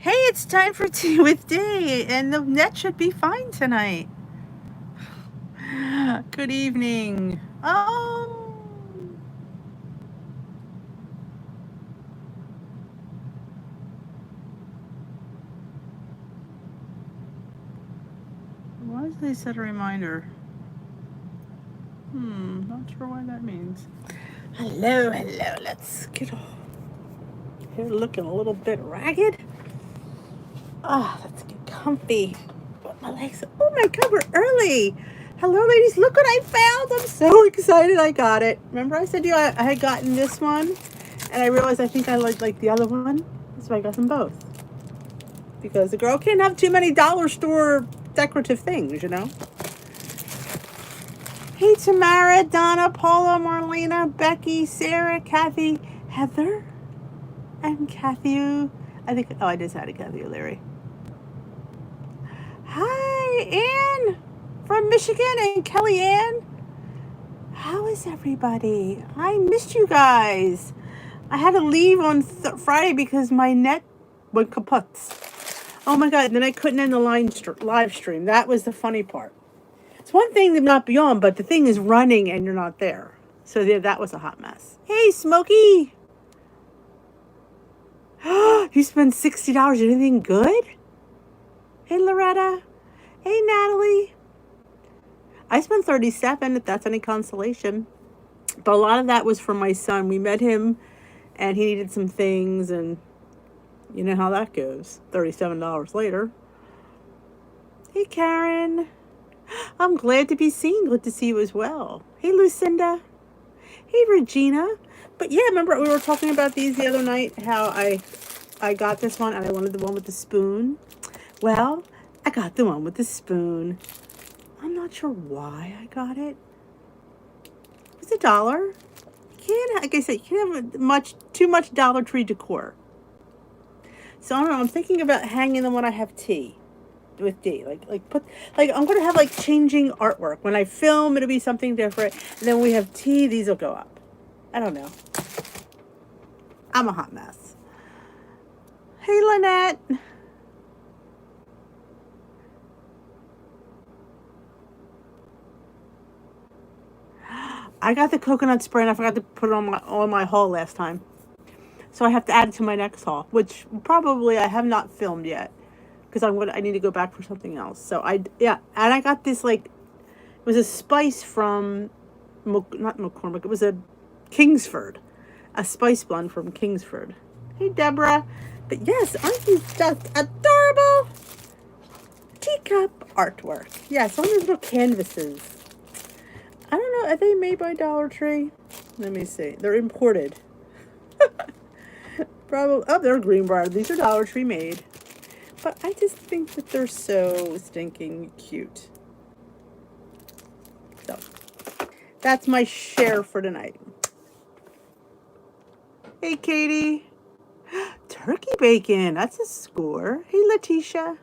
Hey, it's time for tea with Day, and the net should be fine tonight. Good evening. Why did they set a reminder? Not sure why that means. Hello. Let's get off. Here looking a little bit ragged. Let's get comfy. Put my legs. Oh my God, we're early. Hello, ladies. Look what I found. I'm so excited I got it. Remember I said to you I had gotten this one, and I realized I think I like the other one. So I got them both. Because the girl can't have too many dollar store decorative things, you know? Hey, Tamara, Donna, Paula, Marlena, Becky, Sarah, Kathy, Heather, and Kathy. I just had a Kathy O'Leary. Hi, Ann from Michigan, and Kellyanne. How is everybody? I missed you guys. I had to leave on Friday because my net went kaput. Oh my God, and then I couldn't end the live stream. That was the funny part. It's one thing to not be on, but the thing is running and you're not there. So yeah, that was a hot mess. Hey, Smokey. You spent $60. Anything good? Hey, Loretta. Hey, Natalie. I spent $37, if that's any consolation. But a lot of that was for my son. We met him and he needed some things, and you know how that goes. $37 later. Hey, Karen. I'm glad to be seen. Good to see you as well. Hey, Lucinda. Hey, Regina. But yeah, remember we were talking about these the other night, how I got this one and I wanted the one with the spoon. Well, I got the one with the spoon. I'm not sure why I got it. It's $1. Like I said, you can't have too much Dollar Tree decor. So I don't know. I'm thinking about hanging them when I have tea with D. I'm gonna have like changing artwork. When I film, it'll be something different. And then when we have tea, these will go up. I don't know. I'm a hot mess. Hey, Lynette. I got the coconut spray and I forgot to put it on my haul last time. So I have to add it to my next haul, which probably I have not filmed yet because I need to go back for something else. So and I got this it was a spice from not McCormick. It was a Kingsford, a spice blend from Kingsford. Hey, Deborah. But yes, aren't these just adorable? Teacup artwork. Yes, on these little canvases. I don't know. Are they made by Dollar Tree? Let me see. They're imported. Probably. Oh, they're Greenbrier. These are Dollar Tree made. But I just think that they're so stinking cute. So, that's my share for tonight. Hey, Katie. Turkey bacon. That's a score. Hey, Letitia.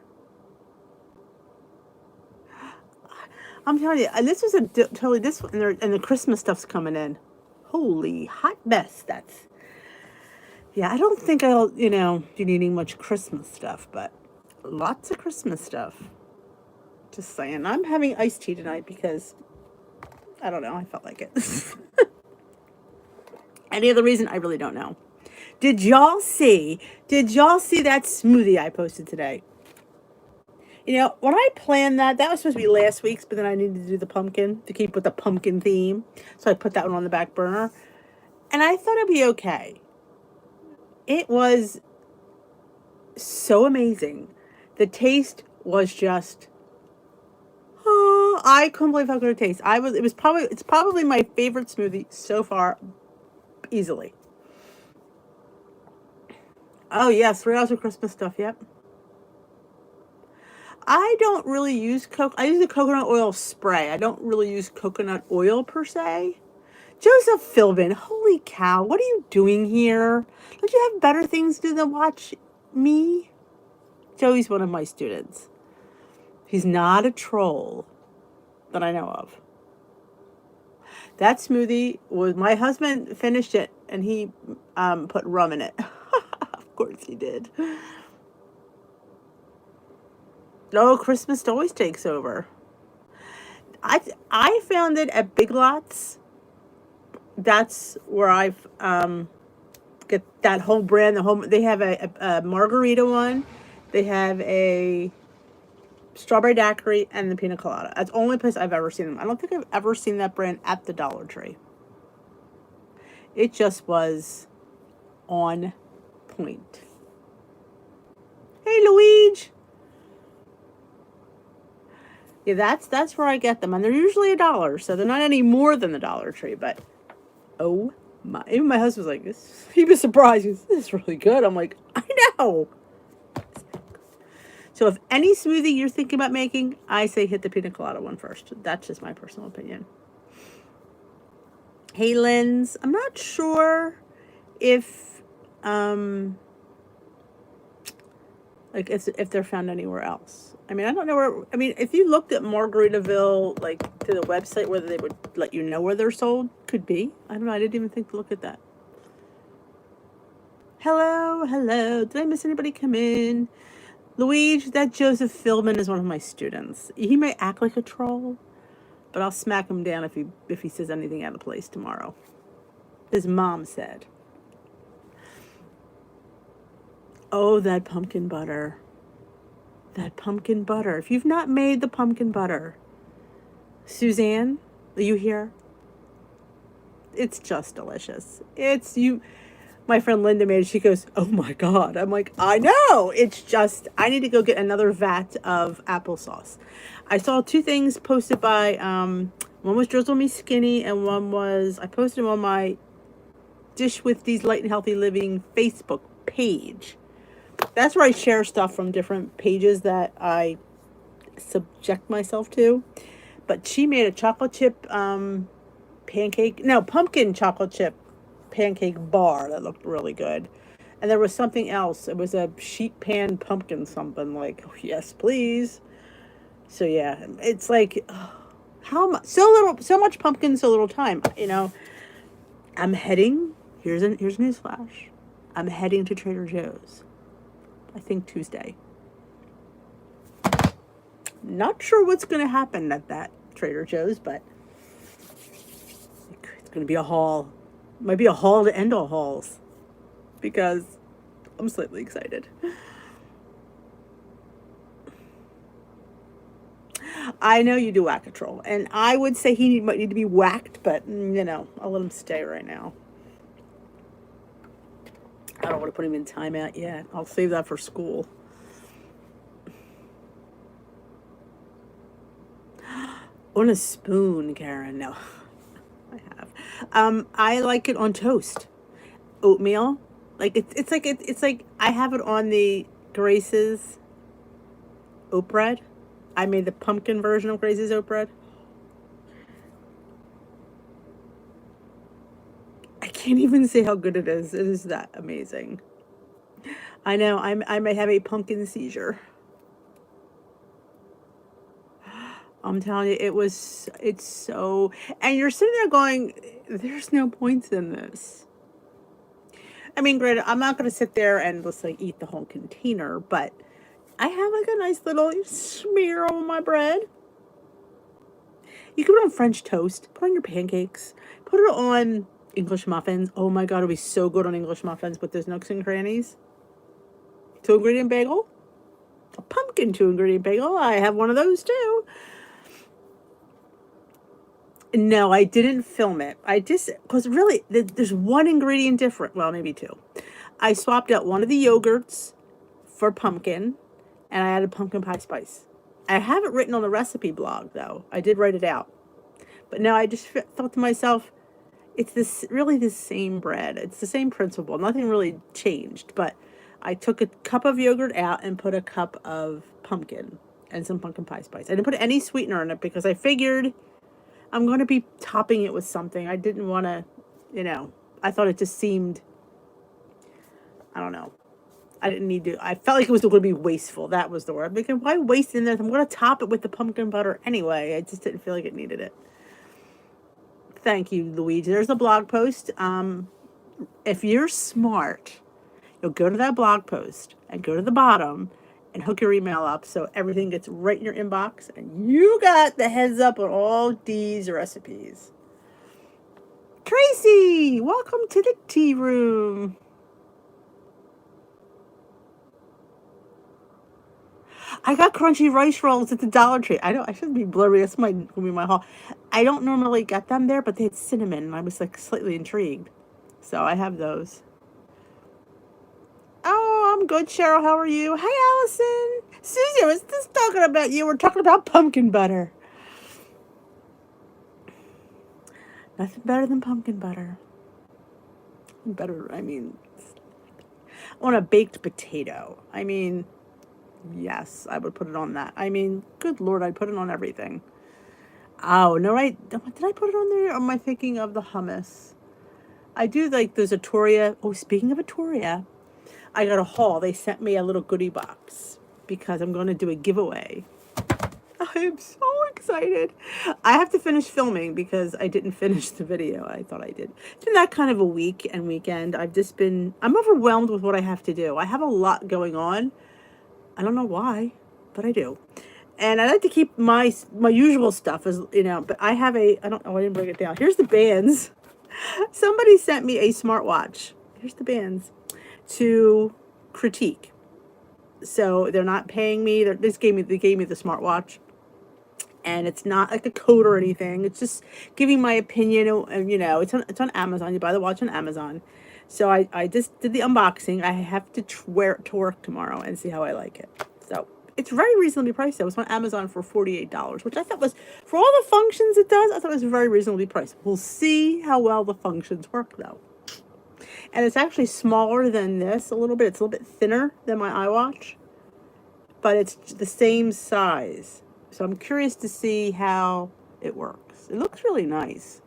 I'm telling you, this was totally this one, and the Christmas stuff's coming in. Holy hot mess. Yeah, I don't think I'll, be needing much Christmas stuff, but lots of Christmas stuff. Just saying. I'm having iced tea tonight because, I don't know, I felt like it. Any other reason? I really don't know. Did y'all see that smoothie I posted today? When I planned that was supposed to be last week's, but then I needed to do the pumpkin to keep with the pumpkin theme. So I put that one on the back burner. And I thought it'd be okay. It was so amazing. The taste was just, I couldn't believe how good it tastes. It's probably my favorite smoothie so far, easily. Oh yes, $3 of Christmas stuff, yep. I don't really use I use the coconut oil spray. I don't really use coconut oil per se. Joseph Philbin, holy cow, what are you doing here? Don't you have better things to do than watch me? Joey's one of my students. He's not a troll that I know of. That smoothie was, my husband finished it and he put rum in it. Of course he did. Oh, Christmas always takes over. I found it at Big Lots. That's where I've get that whole brand. The whole they have a margarita one. They have a strawberry daiquiri and the pina colada. That's the only place I've ever seen them. I don't think I've ever seen that brand at the Dollar Tree. It just was on point. Hey, Luigi. Yeah, that's where I get them, and they're usually $1, so they're not any more than the Dollar Tree. But oh my! Even my husband was like, he was surprised. He goes, "This is really good." I'm like, I know. So if any smoothie you're thinking about making, I say hit the pina colada one first. That's just my personal opinion. Hey, Linz, I'm not sure if like if they're found anywhere else. I mean, I don't know where. I mean, if you looked at Margaritaville, like to the website, whether they would let you know where they're sold, could be. I don't know. I didn't even think to look at that. Hello, hello. Did I miss anybody come in? Luigi, that Joseph Philbin is one of my students. He may act like a troll, but I'll smack him down if he says anything out of place tomorrow. His mom said. Oh, that pumpkin butter. That pumpkin butter. If you've not made the pumpkin butter, Suzanne, are you here? It's just delicious. It's you. My friend Linda made it. She goes, "Oh my God." I'm like, I know. It's just, I need to go get another vat of applesauce. I saw two things posted by, one was Drizzle Me Skinny, and one was, I posted them on my Dish with These Light and Healthy Living Facebook page. That's where I share stuff from different pages that I subject myself to. But she made a chocolate chip pumpkin chocolate chip pancake bar that looked really good. And there was something else. It was a sheet pan pumpkin something, like, oh, yes, please. So yeah, it's like, how much, so much pumpkin, so little time. I'm heading, here's a news flash. I'm heading to Trader Joe's. I think Tuesday. Not sure what's going to happen at that Trader Joe's, but it's going to be a haul. Might be a haul to end all hauls, because I'm slightly excited. I know you do whack a troll, and I would say he might need to be whacked, but I'll let him stay right now. I don't want to put him in timeout yet. I'll save that for school. On a spoon, Karen. No, I have. I like it on toast, oatmeal. Like it's like I have it on the Grace's oat bread. I made the pumpkin version of Grace's oat bread. I can't even say how good it is. It is that amazing. I know. I may have a pumpkin seizure. I'm telling you, it's so, and you're sitting there going, there's no points in this. I mean, granted, I'm not going to sit there and just like eat the whole container, but I have like a nice little smear on my bread. You can put it on French toast, put it on your pancakes, put it on English muffins. Oh my God, it'll be so good on English muffins with those nooks and crannies. 2-ingredient bagel, a pumpkin 2-ingredient bagel. I have one of those too. No, I didn't film it. I just, because really, there's one ingredient different. Well, maybe two. I swapped out one of the yogurts for pumpkin, and I added pumpkin pie spice. I have it written on the recipe blog, though. I did write it out. But now I just thought to myself, it's really the same bread. It's the same principle. Nothing really changed. But I took a cup of yogurt out and put a cup of pumpkin and some pumpkin pie spice. I didn't put any sweetener in it because I figured I'm going to be topping it with something. I didn't want to, I thought it just seemed, I don't know. I didn't need to. I felt like it was going to be wasteful. That was the word. I'm thinking, why waste in this? I'm going to top it with the pumpkin butter anyway. I just didn't feel like it needed it. Thank you, Luigi. There's the blog post. If you're smart, you'll go to that blog post and go to the bottom and hook your email up so everything gets right in your inbox and you got the heads up on all these recipes. Tracy, welcome to the tea room. I got crunchy rice rolls at the Dollar Tree. I shouldn't be blurry. That's gonna be my haul. I don't normally get them there, but they had cinnamon, and I was like slightly intrigued. So I have those. Oh, I'm good, Cheryl. How are you? Hey, Allison. Susie, I was just talking about you. We're talking about pumpkin butter. Nothing better than pumpkin butter. Better, I mean, on a baked potato. I mean, yes, I would put it on that. I mean, good Lord, I'd put it on everything. Oh, no, did I put it on there? Or am I thinking of the hummus? I do like those Atoria. Oh, speaking of Atoria, I got a haul. They sent me a little goodie box because I'm going to do a giveaway. I am so excited. I have to finish filming because I didn't finish the video. I thought I did. It's been that kind of a week and weekend. I'm overwhelmed with what I have to do. I have a lot going on. I don't know why, but I do. And I like to keep my usual stuff as, but I have I didn't bring it down. Here's the bands. Somebody sent me a smartwatch. Here's the bands to critique. So they're not paying me. They gave me the smartwatch. And it's not like a code or anything. It's just giving my opinion. And it's on Amazon. You buy the watch on Amazon. So I just did the unboxing. I have to wear it to work tomorrow and see how I like it. So it's very reasonably priced. It was on Amazon for $48, which I thought was, for all the functions it does, I thought it was very reasonably priced. We'll see how well the functions work though. And it's actually smaller than this a little bit. It's a little bit thinner than my iWatch, but it's the same size. So I'm curious to see how it works. It looks really nice.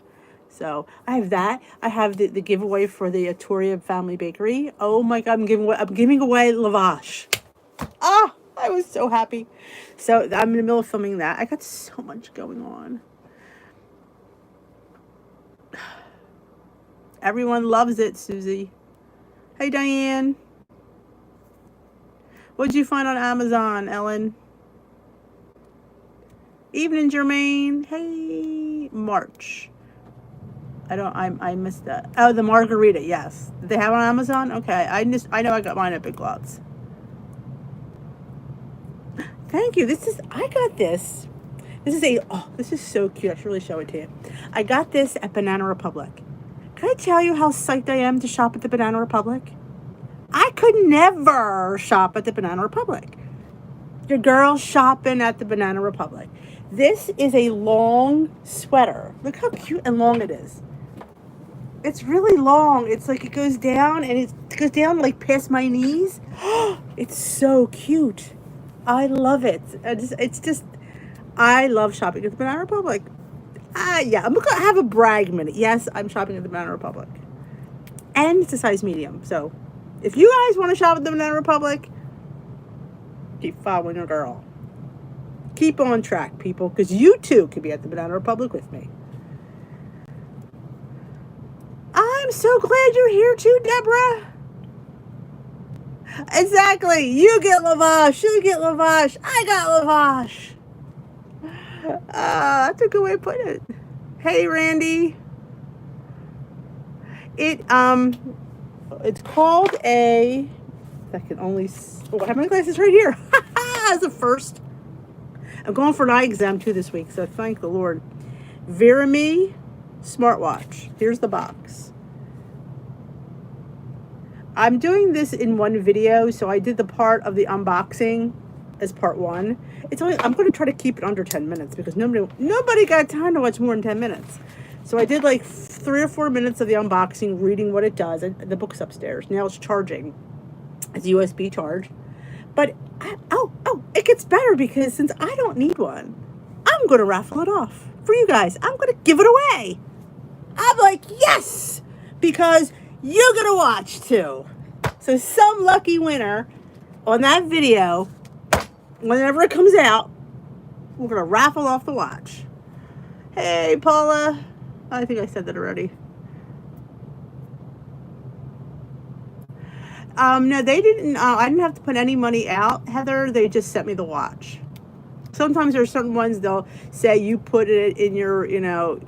So I have that. I have the giveaway for the Atoria Family Bakery. Oh my God, I'm giving away lavash. Ah, I was so happy. So I'm in the middle of filming that. I got so much going on. Everyone loves it, Susie. Hey, Diane. What'd you find on Amazon, Ellen? Evening, Jermaine. Hey, March. I missed that. Oh, the margarita, yes. Did they have it on Amazon? Okay, I know I got mine at Big Lots. Thank you. I got this. This is so cute. I should really show it to you. I got this at Banana Republic. Can I tell you how psyched I am to shop at the Banana Republic? I could never shop at the Banana Republic. Your girl shopping at the Banana Republic. This is a long sweater. Look how cute and long it is. It's really long. It's like it goes down and it goes down like past my knees. It's so cute. I love it. I love shopping at the Banana Republic. Yeah, I'm going to have a brag minute. Yes, I'm shopping at the Banana Republic. And it's a size medium. So if you guys want to shop at the Banana Republic, keep following your girl. Keep on track, people, because you too could be at the Banana Republic with me. I'm so glad you're here too, Deborah. Exactly. You get lavash. You get lavash. I got lavash. That's a good way to put it. Hey, Randy. It's called I have my glasses right here. As a first. I'm going for an eye exam too this week, so thank the Lord. Verimi smartwatch. Here's the box. I'm doing this in one video, so I did the part of the unboxing as part one. I'm going to try to keep it under 10 minutes because nobody got time to watch more than 10 minutes. So I did like 3 or 4 minutes of the unboxing, reading what it does. The book's upstairs. Now it's charging. It's USB charge. But, it gets better because since I don't need one, I'm going to raffle it off for you guys. I'm going to give it away. I'm like, yes, because you're going to watch too. So some lucky winner on that video, whenever it comes out, we're going to raffle off the watch. Hey, Paula. I think I said that already. No, they didn't. I didn't have to put any money out, Heather. They just sent me the watch. Sometimes there's certain ones they'll say you put it in your, you'll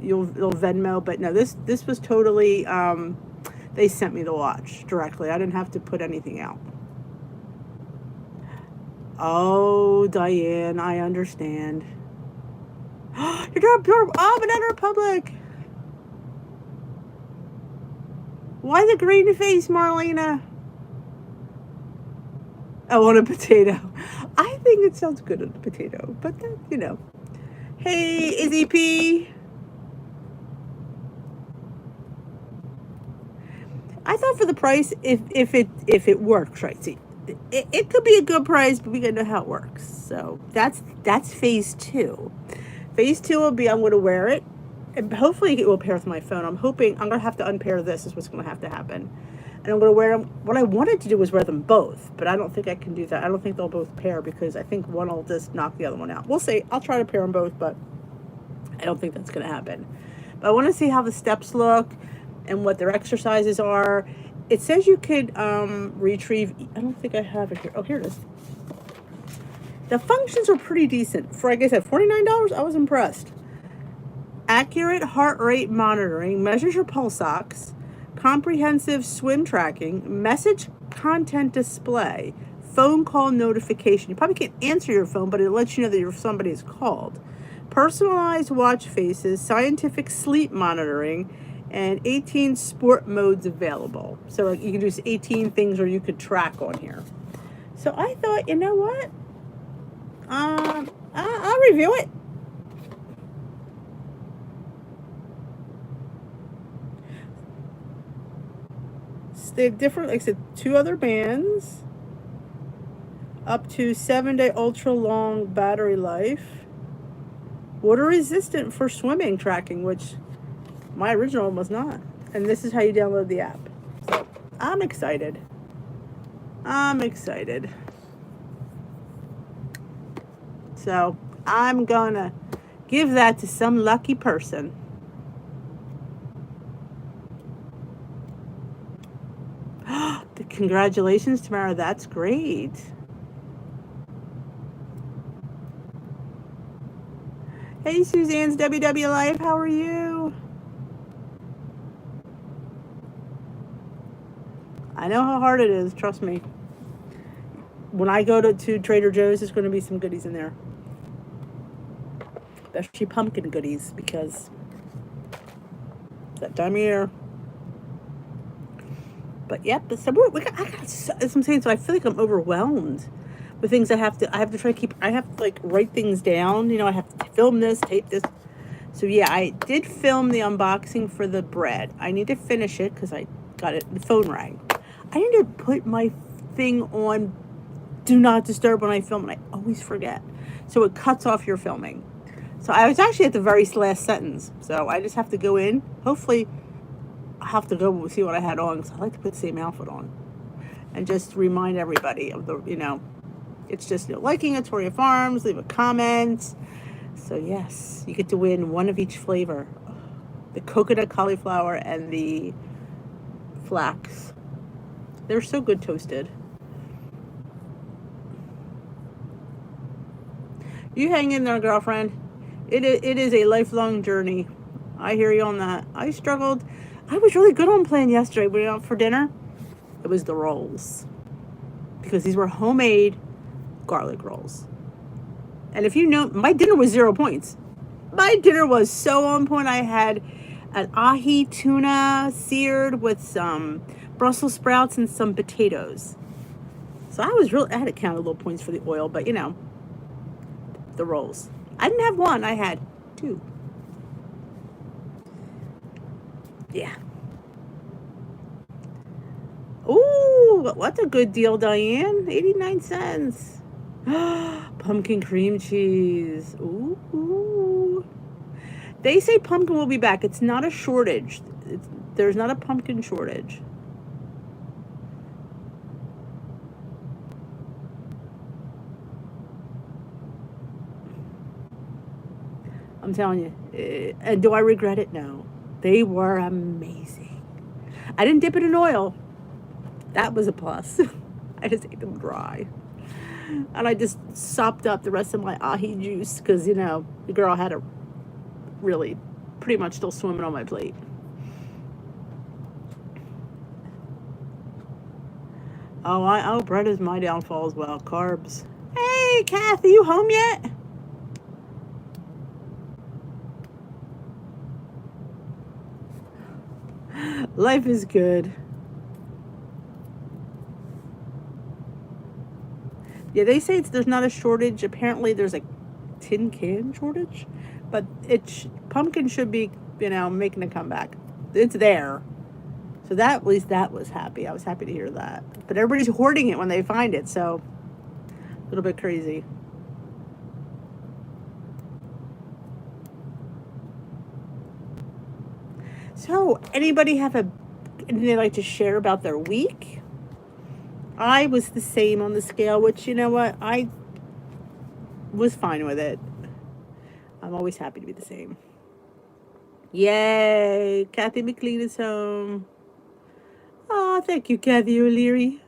Venmo, but no, this was totally. They sent me the watch directly. I didn't have to put anything out. Oh, Diane, I understand. Banana Republic. Why the green face, Marlena? Oh, on a potato. I think it sounds good on a potato, but that. Hey, Izzy P. I thought for the price, if it works right, see, it could be a good price, but we gotta know how it works. So that's phase two. Phase two will be I'm gonna wear it, and hopefully it will pair with my phone. I'm hoping I'm gonna have to unpair this. Is what's gonna have to happen, and I'm gonna wear them. What I wanted to do was wear them both, but I don't think I can do that. I don't think they'll both pair because I think one will just knock the other one out. We'll see. I'll try to pair them both, but I don't think that's gonna happen. But I want to see how the steps look and what their exercises are. It says you could retrieve. I don't think I have it here. Oh, here it is. The functions are pretty decent. For, like I said, $49, I was impressed. Accurate heart rate monitoring, measures your pulse ox, comprehensive swim tracking, message content display, phone call notification. You probably can't answer your phone, but it lets you know that somebody is called. Personalized watch faces, scientific sleep monitoring, and 18 sport modes available. So you can do 18 things or you could track on here. So I thought, you know what? I'll review it. They have different, like I said, 2 other bands, up to 7-day ultra long battery life, water resistant for swimming tracking, which my original one was not. And this is how you download the app. So I'm excited. So I'm gonna give that to some lucky person. Congratulations, Tamara. That's great. Hey, Suzanne's WW Life. How are you? I know how hard it is. Trust me. When I go to Trader Joe's, there's going to be some goodies in there. Especially pumpkin goodies, because it's that time of year. But yep, so as I'm saying, so I feel like I'm overwhelmed with things I have to try to keep. I have to like write things down. I have to film this, tape this. So yeah, I did film the unboxing for the bread. I need to finish it because I got it. The phone rang. I need to put my thing on do not disturb when I film, and I always forget. So it cuts off your filming. So I was actually at the very last sentence. So I just have to go in. Hopefully, I'll have to go see what I had on because I like to put the same outfit on. And just remind everybody of the, it's just liking Atoria Farms, leave a comment. So yes, you get to win one of each flavor. The coconut cauliflower and the flax. They're so good toasted. You hang in there, girlfriend. It is a lifelong journey. I hear you on that. I struggled. I was really good on plan yesterday. We went out for dinner. It was the rolls. Because these were homemade garlic rolls. And if you know, my dinner was 0 points. My dinner was so on point. I had an ahi tuna seared with some Brussels sprouts and some potatoes. So I had to count a little points for the oil, but the rolls. I didn't have one, I had 2. Yeah. Ooh, what's a good deal, Diane? 89 cents. Pumpkin cream cheese. Ooh. They say pumpkin will be back. It's not a shortage. There's not a pumpkin shortage. I'm telling you. And do I regret it? No. They were amazing. I didn't dip it in oil. That was a plus. I just ate them dry. And I just sopped up the rest of my ahi juice because, you know, the girl had a really pretty much still swimming on my plate. Oh, bread is my downfall as well. Carbs. Hey, Kathy, you home yet? Life is good. Yeah, they say there's not a shortage. Apparently, there's a tin can shortage, but pumpkin should be, you know, making a comeback. It's there, so that at least that was happy. I was happy to hear that. But everybody's hoarding it when they find it, so a little bit crazy. So, anybody have anything they'd like to share about their week? I was the same on the scale, which, you know what, I was fine with it. I'm always happy to be the same. Yay! Kathy McLean is home. Oh, thank you, Kathy O'Leary.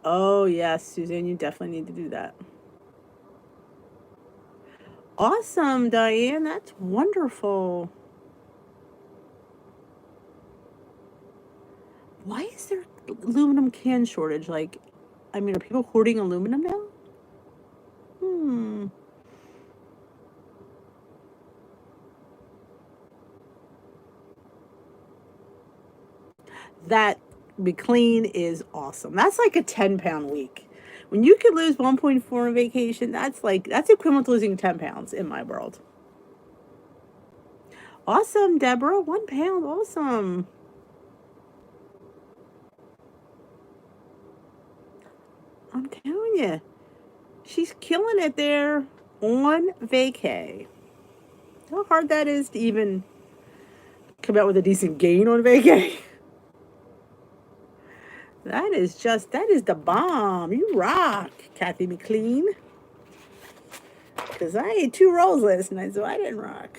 Oh, yes, Suzanne, you definitely need to do that. Awesome, Diane. That's wonderful. Why is there aluminum can shortage? Like, I mean, are people hoarding aluminum now? That McLean is awesome. That's like a 10-pound week. When you can lose 1.4 on vacation, that's equivalent to losing 10 pounds in my world. Awesome, Deborah. 1 pound. Awesome. I'm telling you, she's killing it there on vacay. How hard that is to even come out with a decent gain on vacay. That is the bomb. You rock, Kathy McLean. Because I ate 2 rolls last night, so I didn't rock.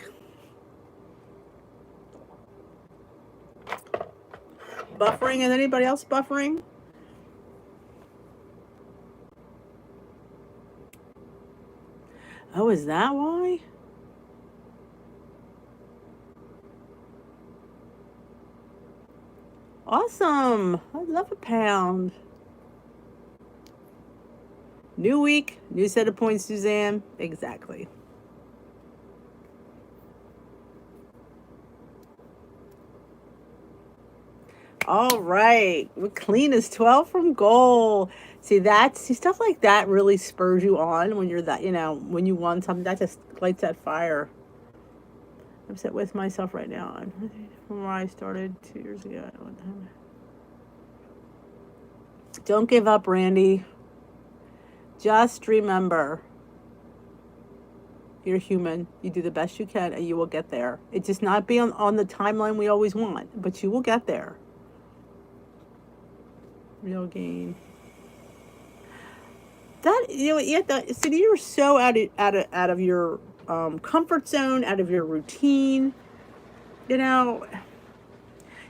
Buffering? Is anybody else buffering? Oh, is that why? Awesome. I'd love a pound. New week, new set of points, Suzanne. Exactly. All right. McLean is 12 from goal. See, stuff like that really spurs you on when you're that, you know, when you won something. That just lights that fire. I'm upset with myself right now. From where I started 2 years ago. Don't give up, Randy. Just remember, you're human. You do the best you can, and you will get there. It's just not be on the timeline we always want, but you will get there. Real gain. That, you know, you're so out of your comfort zone, out of your routine. You know,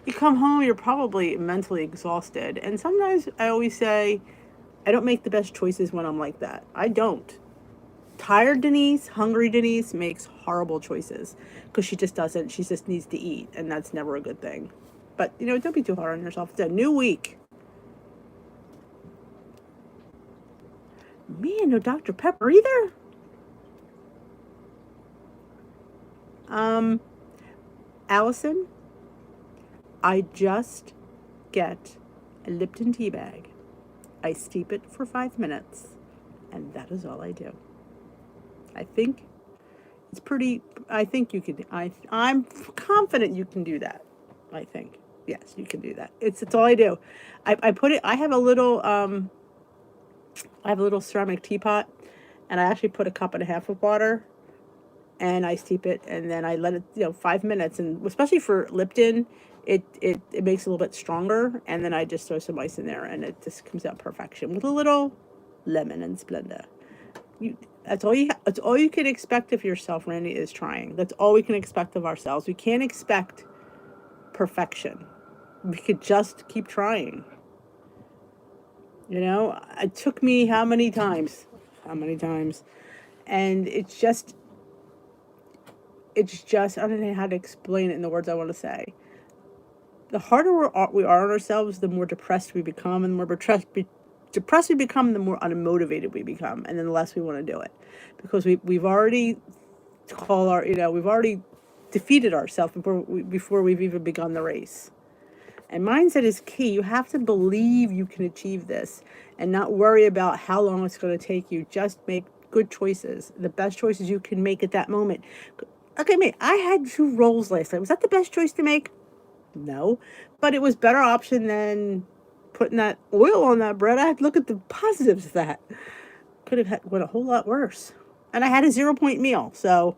you come home, you're probably mentally exhausted, and sometimes I always say, I don't make the best choices when I'm like that. I don't. Tired Denise, hungry Denise makes horrible choices because she just doesn't. She just needs to eat, and that's never a good thing. But, you know, don't be too hard on yourself. It's a new week. Man, no Dr. Pepper either. Allison, I just get a Lipton tea bag. I steep it for 5 minutes, and that is all I do. I think it's pretty. I think you can. I'm confident you can do that. I think yes, you can do that. It's all I do. I put it. I have a little ceramic teapot, and I actually put a cup and a half of water, and I steep it, and then I let it, 5 minutes, and especially for Lipton, it makes it a little bit stronger, and then I just throw some ice in there, and it just comes out perfection with a little lemon and Splenda. That's all you can expect of yourself, Randy, is trying. That's all we can expect of ourselves. We can't expect perfection. We could just keep trying. You know, it took me how many times? How many times? And it's just, I don't know how to explain it in the words I want to say. The harder we are on ourselves, the more depressed we become, and the more depressed we become, the more unmotivated we become, and then the less we want to do it, because we've already we've already defeated ourselves before we've even begun the race. And mindset is key. You have to believe you can achieve this and not worry about how long it's going to take you. Just make good choices, the best choices you can make at that moment. Okay, mate, I had 2 rolls last night. Was that the best choice to make? No, but it was better option than putting that oil on that bread. I had to look at the positives of that. Could have went a whole lot worse. And I had a 0 point meal, so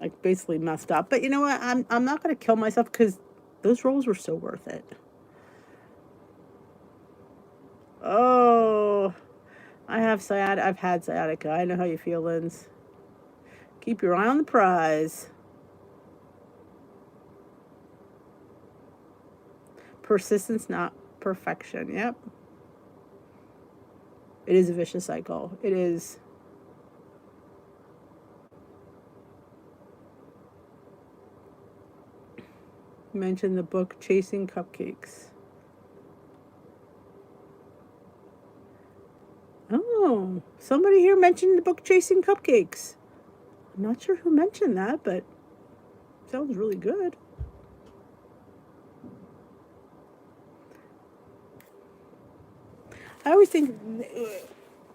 I basically messed up. But you know what? I'm not going to kill myself because those rolls were so worth it. Oh, I've had sciatica. I know how you feel, Linz. Keep your eye on the prize. Persistence, not perfection. Yep. It is a vicious cycle. It is. You mentioned the book Chasing Cupcakes. Oh, somebody here mentioned the book Chasing Cupcakes. I'm not sure who mentioned that, but it sounds really good. I always think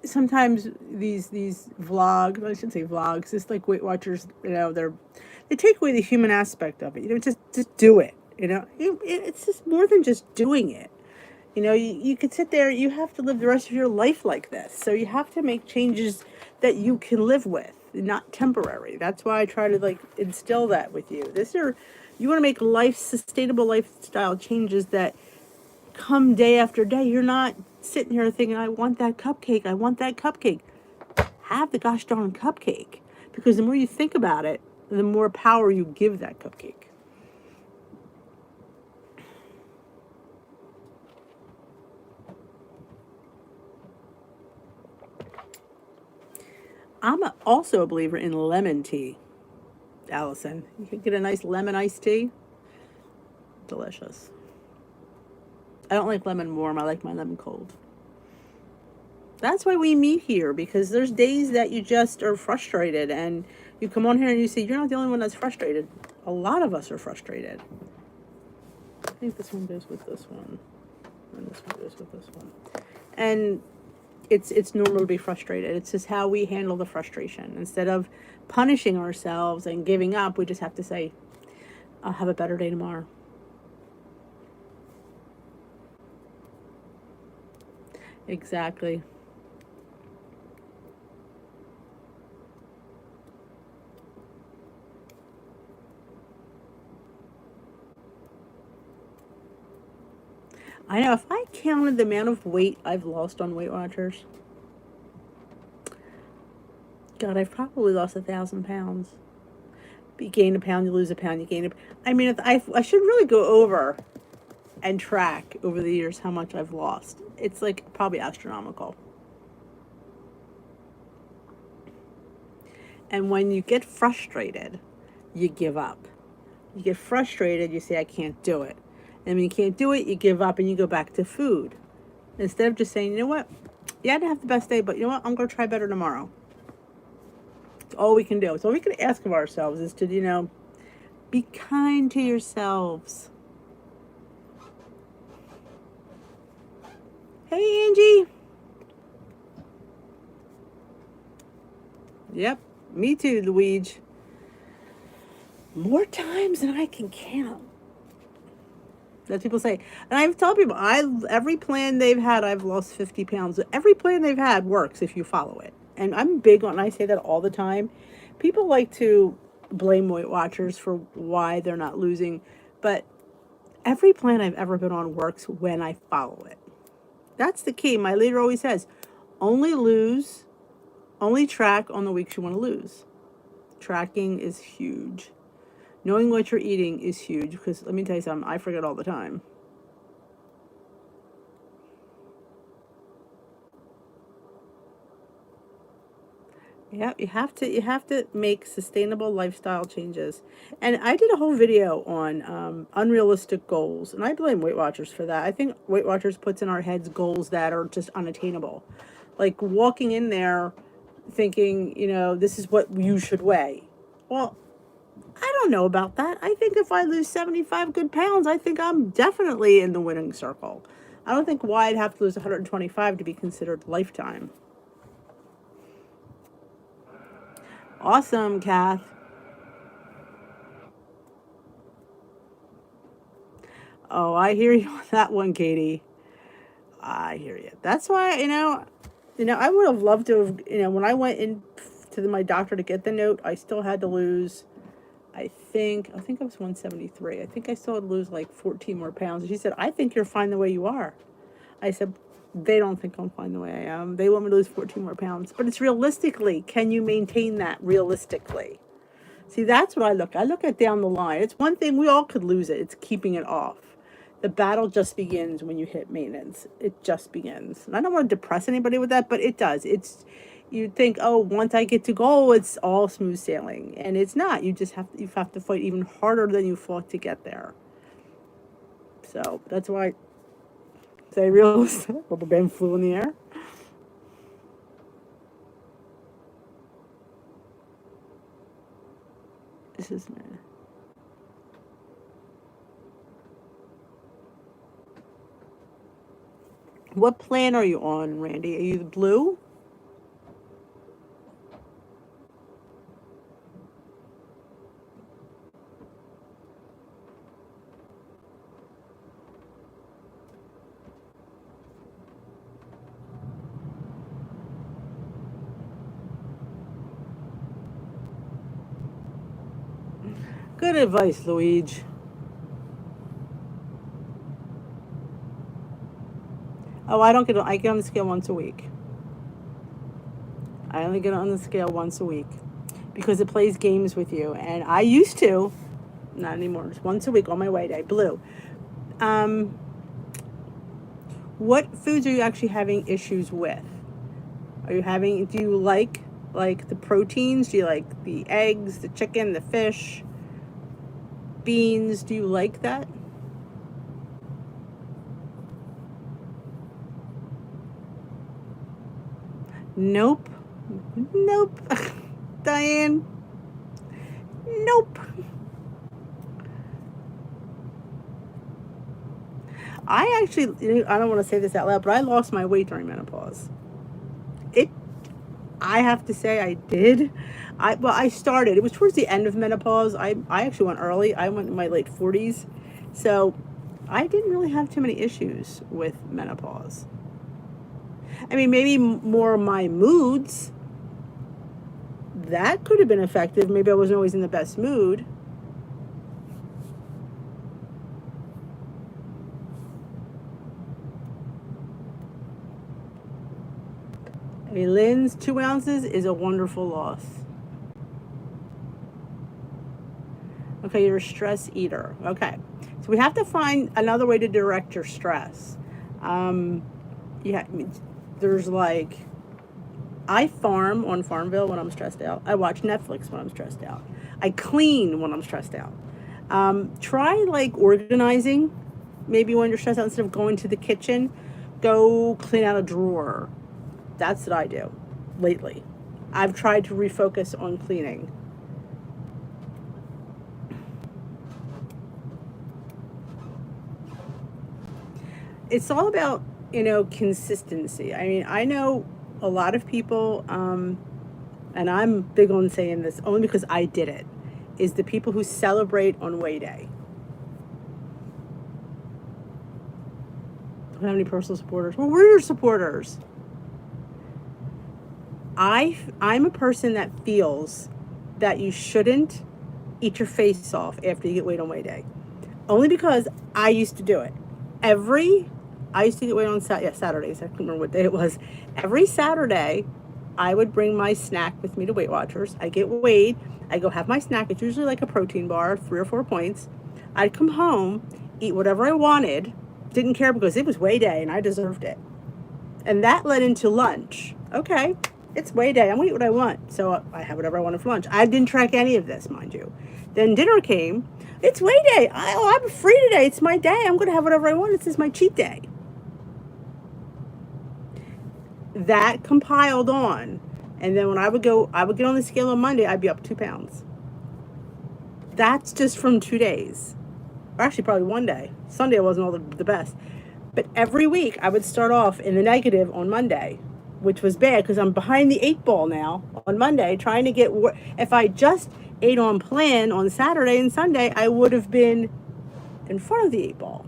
sometimes these vlogs, I shouldn't say vlogs, just like Weight Watchers, they take away the human aspect of it. Just do it. It's just more than just doing it. You could sit there, you have to live the rest of your life like this. So you have to make changes that you can live with, not temporary. That's why I try to instill that with you. You want to make sustainable lifestyle changes that come day after day. You're not sitting here thinking, I want that cupcake. I want that cupcake. Have the gosh darn cupcake. Because the more you think about it, the more power you give that cupcake. I'm also a believer in lemon tea, Allison. You can get a nice lemon iced tea. Delicious. I don't like lemon warm. I like my lemon cold. That's why we meet here, because there's days that you just are frustrated and you come on here and you see you're not the only one that's frustrated. A lot of us are frustrated. I think this one goes with this one. And this one goes with this one. And it's normal to be frustrated. It's just how we handle the frustration. Instead of punishing ourselves and giving up, we just have to say, I'll have a better day tomorrow. Exactly. I know, if I counted the amount of weight I've lost on Weight Watchers, God, I've probably lost 1,000 pounds. You gain a pound, you lose a pound, you gain a. I mean, I should really go over and track over the years how much I've lost. It's probably astronomical. And when you get frustrated, you give up. You get frustrated, you say, I can't do it. And when you can't do it, you give up and you go back to food. Instead of just saying, you know what? Yeah, I didn't have the best day, but you know what? I'm going to try better tomorrow. It's all we can do. It's all we can ask of ourselves is to, be kind to yourselves. Hey, Angie. Yep, me too, Luigi. More times than I can count. That's people say. And I've told people, every plan they've had, I've lost 50 pounds. Every plan they've had works if you follow it. And I'm big on, I say that all the time. People like to blame Weight Watchers for why they're not losing. But every plan I've ever been on works when I follow it. That's the key. My leader always says, only lose Only track on the weeks you want to lose. Tracking is huge. Knowing what you're eating is huge because let me tell you something, I forget all the time. Yeah, you have to make sustainable lifestyle changes. And I did a whole video on unrealistic goals, and I blame Weight Watchers for that. I think Weight Watchers puts in our heads goals that are just unattainable. Like walking in there thinking, this is what you should weigh. Well, I don't know about that. I think if I lose 75 good pounds, I think I'm definitely in the winning circle. I don't think why I'd have to lose 125 to be considered lifetime. Awesome, Kath. Oh, I hear you on that one, Katie. I hear you. That's why, I would have loved to have, when I went in to my doctor to get the note, I still had to lose, I think I was 173. I think I still had to lose like 14 more pounds. And she said, I think you're fine the way you are. I said, they don't think I'm fine the way I am. They want me to lose 14 more pounds. But it's realistically, can you maintain that realistically? See, that's what I look. I look at down the line. It's one thing, we all could lose it. It's keeping it off. The battle just begins when you hit maintenance. It just begins. And I don't want to depress anybody with that, but it does. You'd think, oh, once I get to goal, it's all smooth sailing. And it's not. You have to fight even harder than you fought to get there. So that's why I say realistic. Rubber band flew in the air. This is What plan are you on, Randy? Are you the blue? Good advice, Luigi. Oh, I get on the scale once a week. I only get on the scale once a week because it plays games with you. And I used to, not anymore, just once a week on my weigh day, blue. Um, what foods are you actually having issues with? Do you like the proteins? Do you like the eggs, the chicken, the fish, beans? Do you like that? Nope. Nope. Diane. Nope. I don't want to say this out loud, but I lost my weight during menopause. It, I have to say I did. I started, it was towards the end of menopause. I actually went early. I went in my late 40s. So I didn't really have too many issues with menopause. I mean, maybe more my moods, that could have been effective. Maybe I wasn't always in the best mood. I mean, Lynn's 2 ounces is a wonderful loss. Okay, you're a stress eater. Okay, so we have to find another way to direct your stress. Yeah, there's like, I farm on Farmville when I'm stressed out. I watch Netflix when I'm stressed out. I clean when I'm stressed out. Try like organizing. Maybe when you're stressed out, instead of going to the kitchen, go clean out a drawer. That's what I do lately. I've tried to refocus on cleaning. It's all about, consistency. I mean, I know a lot of people, and I'm big on saying this only because I did it, is the people who celebrate on weigh day. Don't have any personal supporters. Well, we're your supporters. I'm a person that feels that you shouldn't eat your face off after you get weighed on weigh day. Only because I used to do it. I used to get weighed on Saturdays. I can't remember what day it was. Every Saturday, I would bring my snack with me to Weight Watchers. I get weighed. I go have my snack. It's usually like a protein bar, 3 or 4 points. I'd come home, eat whatever I wanted. Didn't care because it was weigh day and I deserved it. And that led into lunch. Okay, it's weigh day. I'm gonna eat what I want. So I have whatever I wanted for lunch. I didn't track any of this, mind you. Then dinner came. It's weigh day. I'm free today. It's my day. I'm gonna have whatever I want. This is my cheat day. That compiled on. And then when I would get on the scale on Monday, I'd be up 2 pounds. That's just from 2 days. Or actually probably one day. Sunday wasn't all the best. But every week I would start off in the negative on Monday, which was bad because I'm behind the 8 ball now on Monday trying to get, if I just ate on plan on Saturday and Sunday, I would have been in front of the 8 ball.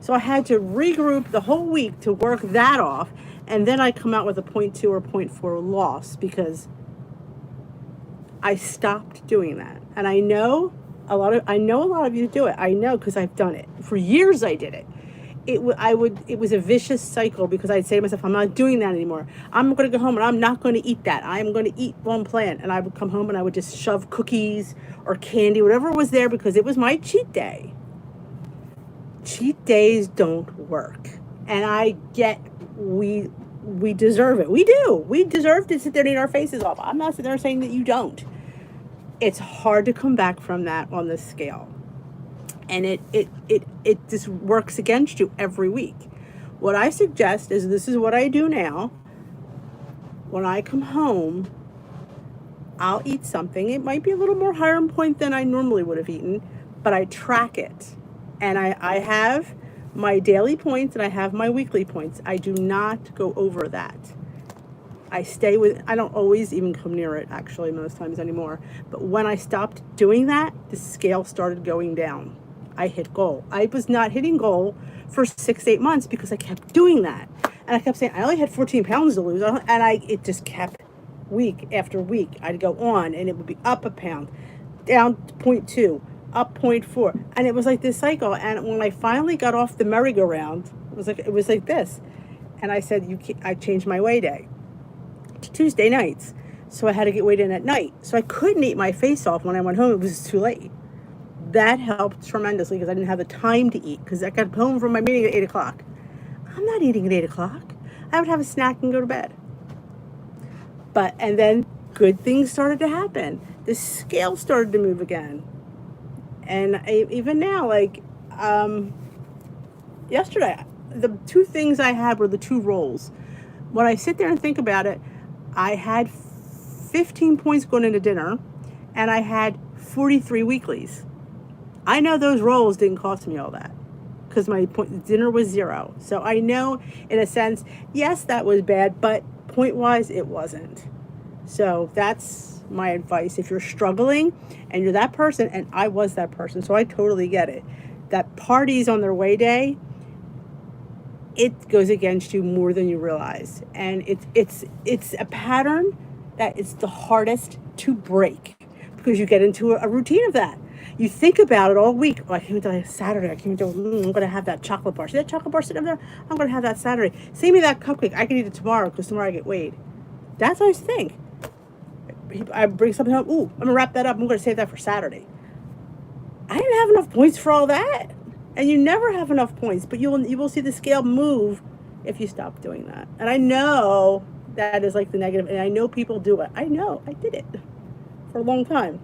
So I had to regroup the whole week to work that off. And then I come out with a 0.2 or 0.4 loss because I stopped doing that. And I know a lot of you do it. I know because I've done it. For years I did it. It was a vicious cycle because I'd say to myself, I'm not doing that anymore. I'm going to go home and I'm not going to eat that. I am going to eat on plan. And I would come home and I would just shove cookies or candy, whatever was there, because it was my cheat day. Cheat days don't work. And I get we deserve it. We do. We deserve to sit there and eat our faces off. I'm not sitting there saying that you don't. It's hard to come back from that on this scale. And it just works against you every week. What I suggest is, this is what I do now. When I come home, I'll eat something. It might be a little more higher in point than I normally would have eaten, but I track it. And I have my daily points and I have my weekly points. I do not go over that. I don't always even come near it, actually, most times anymore. But when I stopped doing that, the scale started going down. I hit goal. I was not hitting goal for 6 to 8 months because I kept doing that. And I kept saying, I only had 14 pounds to lose. And it just kept week after week. I'd go on and it would be up a pound, down 0.2, up 0.4. And it was like this cycle. And when I finally got off the merry-go-round, it was like this. And I said, I changed my weigh day to Tuesday nights. So I had to get weighed in at night. So I couldn't eat my face off when I went home. It was too late. That helped tremendously because I didn't have the time to eat because I got home from my meeting at 8 o'clock. I'm not eating at 8 o'clock. I would have a snack and go to bed. And then good things started to happen. The scale started to move again. And even now, like yesterday, the 2 things I had were the 2 rolls. When I sit there and think about it, I had 15 points going into dinner and I had 43 weeklies. I know those rolls didn't cost me all that because my dinner was 0. So I know, in a sense, yes, that was bad, but point-wise, it wasn't. So that's my advice. If you're struggling and you're that person, and I was that person, so I totally get it, that parties on their weigh day, it goes against you more than you realize. And it's a pattern that is the hardest to break because you get into a routine of that. You think about it all week. Oh, I can't wait till Saturday. I'm going to have that chocolate bar. See that chocolate bar sitting up there? I'm going to have that Saturday. Save me that cupcake. I can eat it tomorrow because tomorrow I get weighed. That's what I think. I bring something home. Ooh, I'm going to wrap that up. I'm going to save that for Saturday. I didn't have enough points for all that. And you never have enough points, but you will see the scale move if you stop doing that. And I know that is like the negative, and I know people do it. I know. I did it for a long time.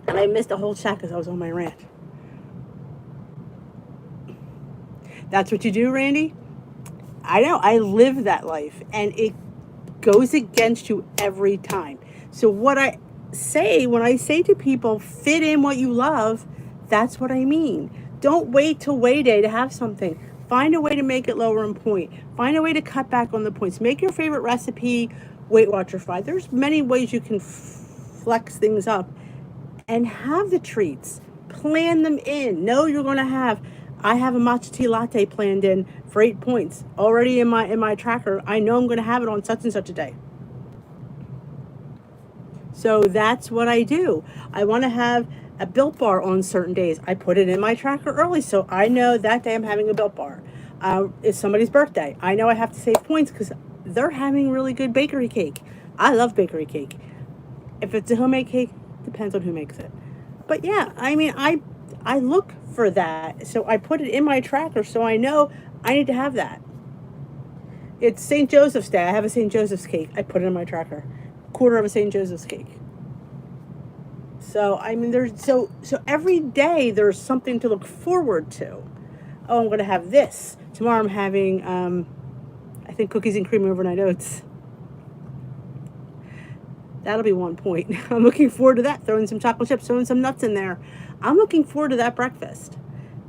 And I missed a whole chat because I was on my rant. That's what you do, Randy? I know. I live that life. And it goes against you every time. So what I say, when I say to people, fit in what you love, that's what I mean. Don't wait till weigh day to have something. Find a way to make it lower in point. Find a way to cut back on the points. Make your favorite recipe Weight Watchers-fied. There's many ways you can flex things up. And have the treats. Plan them in. Know you're going to have. I have a matcha tea latte planned in for 8 points already in my tracker. I know I'm going to have it on such and such a day. So that's what I do. I want to have a Built Bar on certain days. I put it in my tracker early, so I know that day I'm having a Built Bar. It's somebody's birthday. I know I have to save points because they're having really good bakery cake. I love bakery cake. If it's a homemade cake, depends on who makes it. But yeah, I mean, I look for that, so I put it in my tracker so I know I need to have that. It's St. Joseph's Day. I have a St. Joseph's cake. I put it in my tracker. Quarter of a St. Joseph's cake. So I mean, so every day there's something to look forward to. Oh, I'm going to have this tomorrow. I'm having I think cookies and cream overnight oats. That'll be 1 point. I'm looking forward to that. Throwing some chocolate chips, throwing some nuts in there. I'm looking forward to that breakfast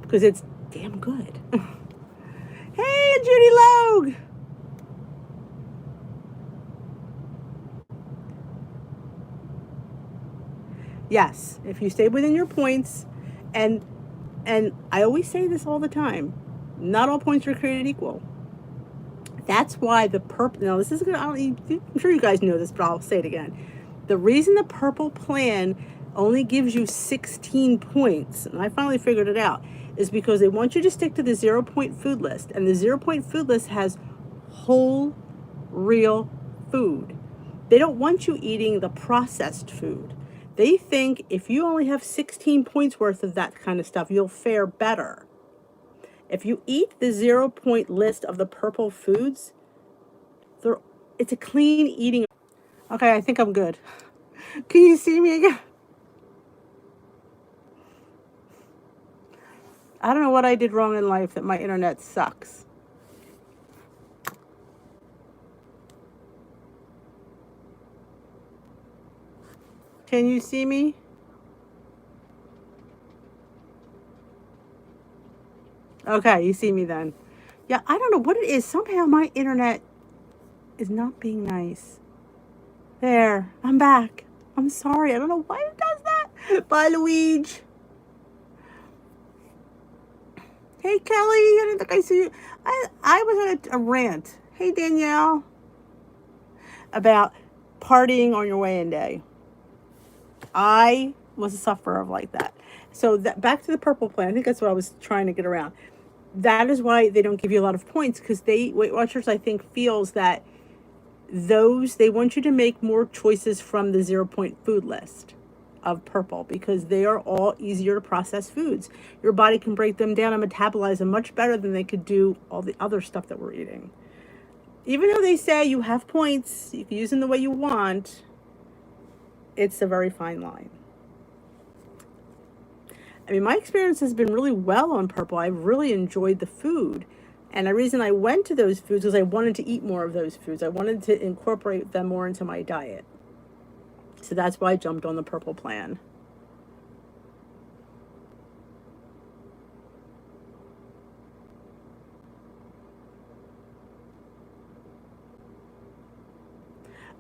because it's damn good. Hey, Judy Logue. Yes, if you stay within your points, and I always say this all the time, not all points are created equal. That's why the purple. Now this is gonna. I'm sure you guys know this, but I'll say it again. The reason the purple plan only gives you 16 points, and I finally figured it out, is because they want you to stick to the 0 point food list, and the 0 point food list has whole, real food. They don't want you eating the processed food. They think if you only have 16 points worth of that kind of stuff, you'll fare better. If you eat the 0 point list of the purple foods, it's a clean eating. Okay, I think I'm good. Can you see me again? I don't know what I did wrong in life that my internet sucks. Can you see me? Okay, you see me then. Yeah, I don't know what it is. Somehow my internet is not being nice. There, I'm back. I'm sorry. I don't know why it does that. Bye, Luigi. Hey, Kelly. I didn't think I see you. I was on a rant. Hey, Danielle. About partying on your weigh-in day. I was a sufferer of like that. So back to the purple plan. I think that's what I was trying to get around. That is why they don't give you a lot of points, because Weight Watchers, I think, feels that they want you to make more choices from the 0 point food list of purple, because they are all easier to process foods. Your body can break them down and metabolize them much better than they could do all the other stuff that we're eating. Even though they say you have points, you can use them the way you want, it's a very fine line. I mean, my experience has been really well on purple. I've really enjoyed the food. And the reason I went to those foods was I wanted to eat more of those foods. I wanted to incorporate them more into my diet. So that's why I jumped on the purple plan.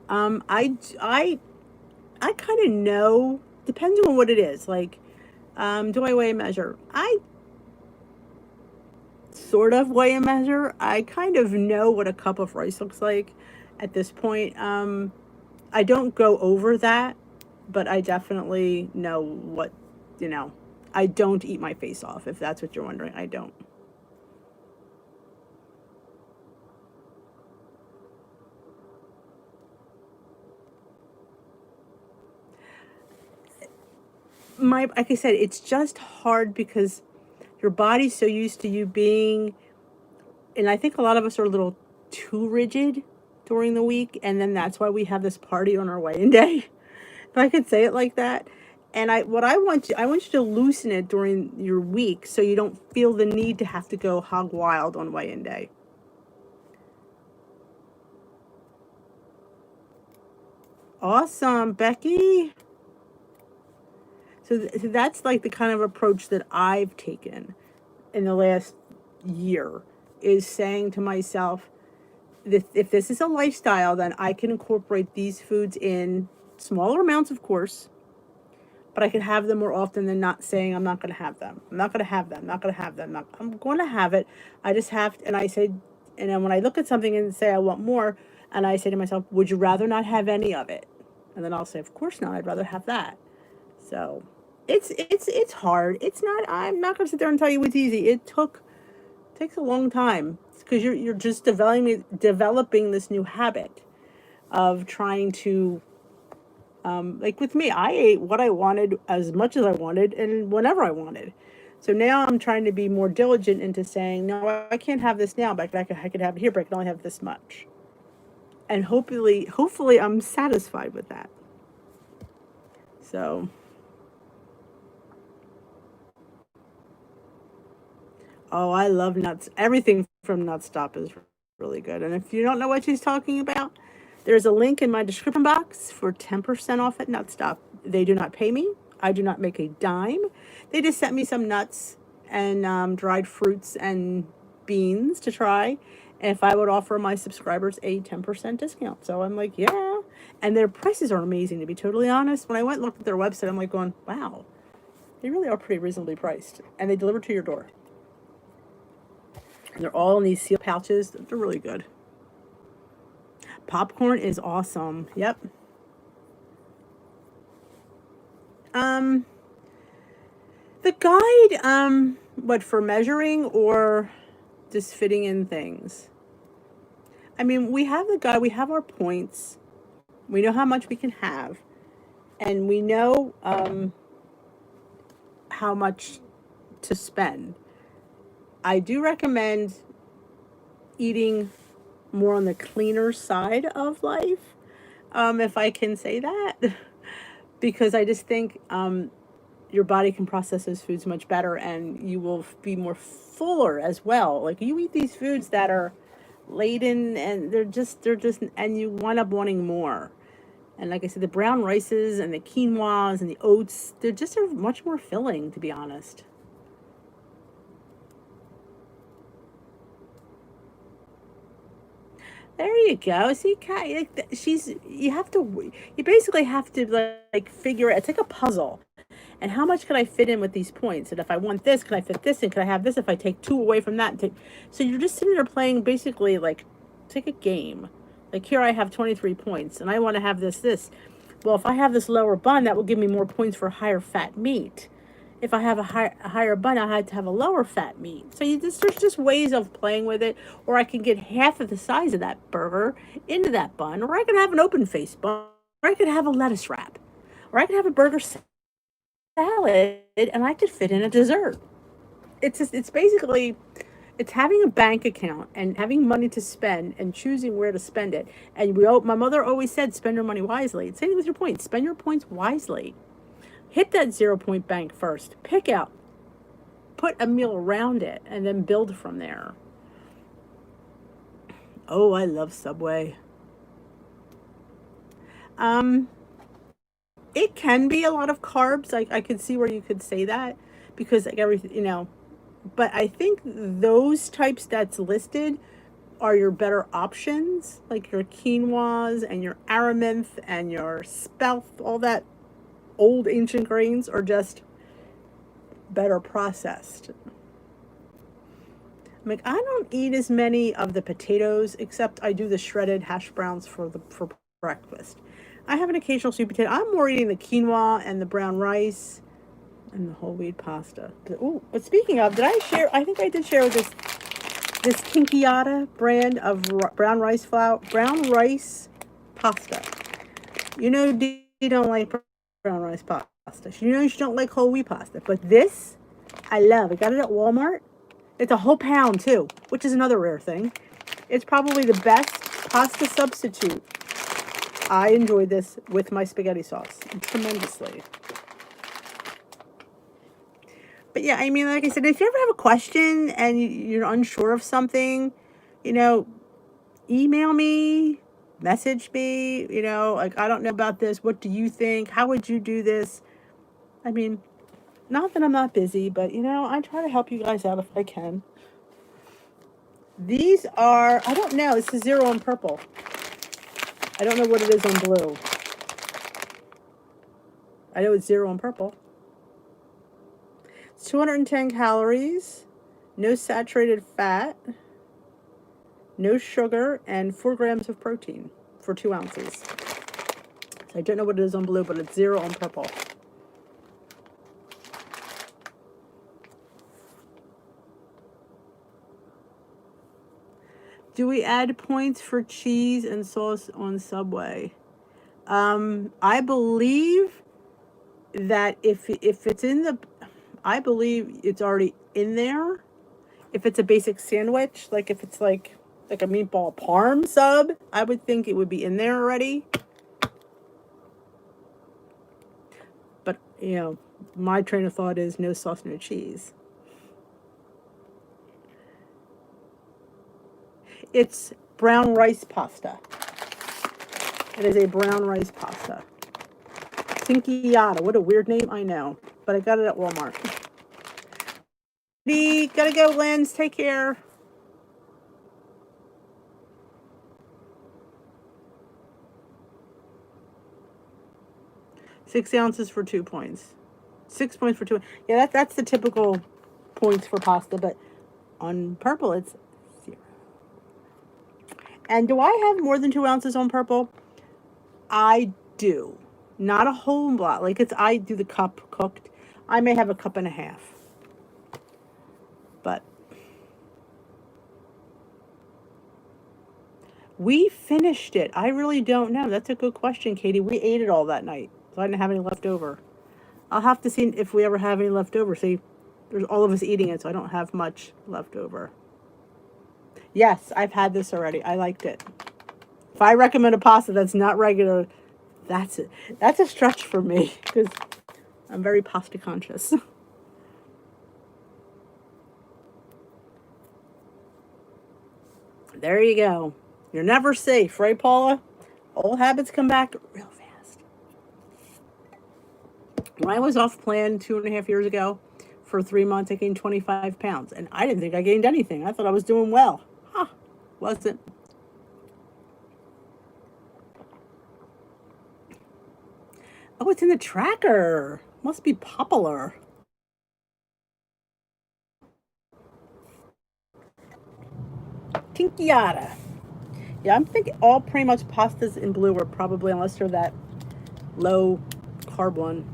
I kind of know, depending on what it is. Like, do I weigh and measure? I sort of weigh and measure. I kind of know what a cup of rice looks like at this point. I don't go over that, but I definitely know what, you know, I don't eat my face off, if that's what you're wondering. I don't. Like I said, it's just hard because your body's so used to you being, and I think a lot of us are a little too rigid during the week, and then that's why we have this party on our weigh-in day, if I could say it like that. And I want you to loosen it during your week so you don't feel the need to have to go hog wild on weigh-in day. Awesome, Becky. So that's like the kind of approach that I've taken in the last year, is saying to myself, if this is a lifestyle, then I can incorporate these foods in smaller amounts, of course, but I can have them more often than not, saying I'm not going to have them. I'm not going to have them. I'm not going to have them. I'm going to have it. I just have to, and I say, and then when I look at something and say I want more, and I say to myself, would you rather not have any of it? And then I'll say, of course not. I'd rather have that. So it's hard. It's not. I'm not going to sit there and tell you it's easy. It took It takes a long time because you're just developing this new habit of trying to, like with me, I ate what I wanted as much as I wanted and whenever I wanted. So now I'm trying to be more diligent into saying, no, I can't have this now, but I could have it here, but I can only have this much. And hopefully I'm satisfied with that. So, oh, I love nuts. Everything from Nutstop is really good. And if you don't know what she's talking about, there's a link in my description box for 10% off at Nutstop. They do not pay me. I do not make a dime. They just sent me some nuts and dried fruits and beans to try. And if I would offer my subscribers a 10% discount. So I'm like, yeah. And their prices are amazing, to be totally honest. When I went and looked at their website, I'm like going, wow, they really are pretty reasonably priced. And they deliver to your door. And they're all in these seal pouches. They're really good. Popcorn is awesome. Yep. The guide, what, for measuring or just fitting in things? I mean, we have the guide, we have our points, we know how much we can have, and we know how much to spend. I do recommend eating more on the cleaner side of life, if I can say that, because I just think your body can process those foods much better, and you will be more fuller as well. Like you eat these foods that are laden, and they're just, and you wind up wanting more. And like I said, the brown rices and the quinoas and the oats, are much more filling, to be honest. There you go. See, you basically have to like figure it. It's like a puzzle. And how much can I fit in with these points? And if I want this, can I fit this in? Can I have this if I take two away from that? So you're just sitting there playing basically like a game. Like here I have 23 points and I want to have this. Well, if I have this lower bun, that will give me more points for higher fat meat. If I have a higher bun, I had to have a lower fat meat. So there's just ways of playing with it. Or I can get half of the size of that burger into that bun. Or I could have an open face bun. Or I could have a lettuce wrap. Or I could have a burger salad and I could fit in a dessert. It's basically, it's having a bank account and having money to spend and choosing where to spend it. And my mother always said, spend your money wisely. Same with your points. Spend your points wisely. Hit that 0 point bank first. Put a meal around it, and then build from there. Oh, I love Subway. It can be a lot of carbs. I could see where you could say that because like everything. But I think those types that's listed are your better options, like your quinoas and your araminth and your spelt, all that old ancient grains are just better processed. I'm like, I don't eat as many of the potatoes, except I do the shredded hash browns for breakfast. I have an occasional sweet potato. I'm more eating the quinoa and the brown rice and the whole wheat pasta. But speaking of, did I share? I think I did share with this Kinkiata brand of brown rice pasta. You don't like brown rice pasta. You don't like whole wheat pasta. But this, I love. I got it at Walmart. It's a whole pound too, which is another rare thing. It's probably the best pasta substitute. I enjoy this with my spaghetti sauce tremendously. But yeah, I mean, like I said, if you ever have a question and you're unsure of something, email me, message me, like, I don't know about this. What do you think? How would you do this? I mean, not that I'm not busy, but, I try to help you guys out if I can. These are, I don't know, this is 0 on purple. I don't know what it is on blue. I know it's 0 on purple. It's 210 calories, no saturated fat, no sugar, and 4 grams of protein for 2 ounces. So I don't know what it is on blue, but it's 0 on purple. Do we add points for cheese and sauce on Subway? I believe that if it's in the, I believe it's already in there. If it's a basic sandwich, like if it's like a meatball parm sub, I would think it would be in there already. But, you know, my train of thought is no sauce, no cheese. It's brown rice pasta. It is a brown rice pasta. Tinkiata. What a weird name, I know. But I got it at Walmart. Gotta go, Lens. Take care. Six ounces for 2 points. 6 points for 2. Yeah, that's the typical points for pasta, but on purple it's 0. And do I have more than 2 ounces on purple? I do. Not a whole lot. Like I do the cup cooked. I may have a cup and a half. But we finished it. I really don't know. That's a good question, Katie. We ate it all that night. So I didn't have any left over. I'll have to see if we ever have any left over. See, there's all of us eating it, so I don't have much left over. Yes, I've had this already. I liked it. If I recommend a pasta that's not regular, that's it. That's a stretch for me because I'm very pasta conscious. There you go. You're never safe, right, Paula? Old habits come back real fast. When I was off plan 2.5 years ago, for 3 months, I gained 25 pounds. And I didn't think I gained anything. I thought I was doing well. Huh. Wasn't. Oh, it's in the tracker. Must be popular. Tinkiata. Yeah, I'm thinking all pretty much pastas in blue are probably, unless they're that low carb one.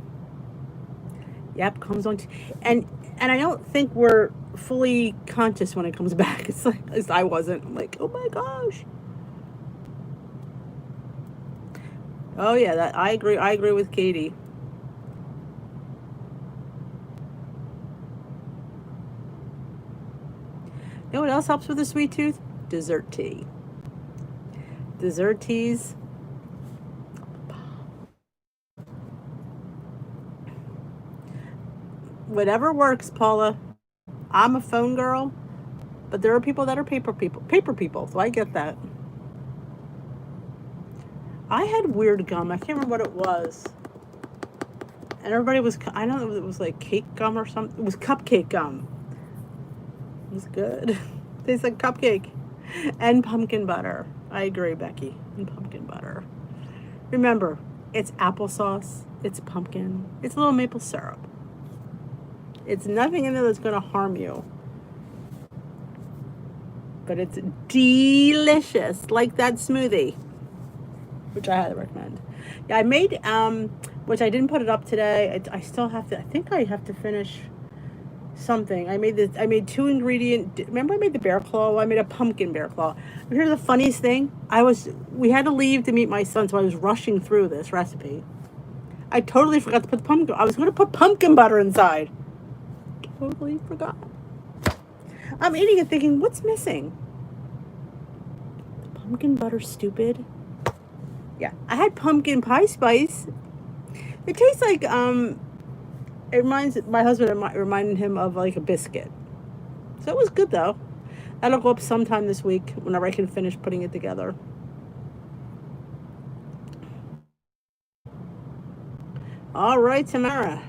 Yep, comes on. And I don't think we're fully conscious when it comes back. It's like, at least I wasn't. I'm like, oh my gosh. Oh yeah, that I agree. I agree with Katie. You know what else helps with a sweet tooth? Dessert tea. Dessert teas. Whatever works, Paula. I'm a phone girl, but there are people that are paper people, so I get that. I had weird gum. I can't remember what it was. And everybody was, I don't know if it was like cake gum or something. It was cupcake gum. It was good. Tastes like cupcake. And pumpkin butter. I agree, Becky. And pumpkin butter. Remember, it's applesauce. It's pumpkin. It's a little maple syrup. It's nothing in there that's going to harm you. But it's delicious. Like that smoothie, which I highly recommend. Yeah, I made, which I didn't put it up today. I still have to, I think I have to finish something. I made 2 ingredient, remember I made the bear claw? I made a pumpkin bear claw. Here's the funniest thing. We had to leave to meet my son, so I was rushing through this recipe. I totally forgot to put pumpkin, I was going to put pumpkin butter inside. Totally forgot. I'm eating it thinking, what's missing? Pumpkin butter, stupid. Yeah, I had pumpkin pie spice. It tastes like, it reminds, my husband reminded him of like a biscuit. So it was good though. That'll go up sometime this week whenever I can finish putting it together. All right, Tamara.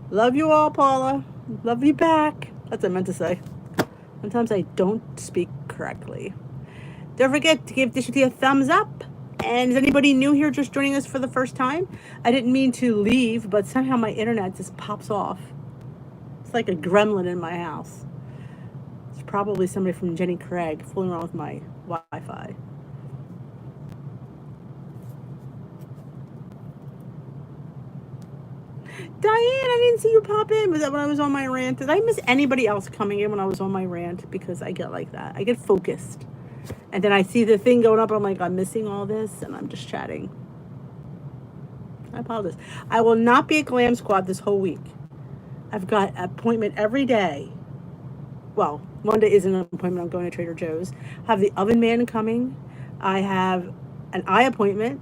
Love you all, Paula. Love you back. That's what I meant to say. Sometimes I don't speak correctly. Don't forget to give Dish a thumbs up. And is anybody new here just joining us for the first time? I didn't mean to leave, but somehow my internet just pops off. It's like a gremlin in my house. It's probably somebody from Jenny Craig fooling around with my Wi-Fi. Diane, I didn't see you pop in. Was that when I was on my rant? Did I miss anybody else coming in when I was on my rant? Because I get like that. I get focused. And then I see the thing going up, and I'm like, I'm missing all this, and I'm just chatting. I apologize. I will not be at Glam Squad this whole week. I've got an appointment every day. Well, one day is an appointment. I'm going to Trader Joe's. I have the oven man coming. I have an eye appointment.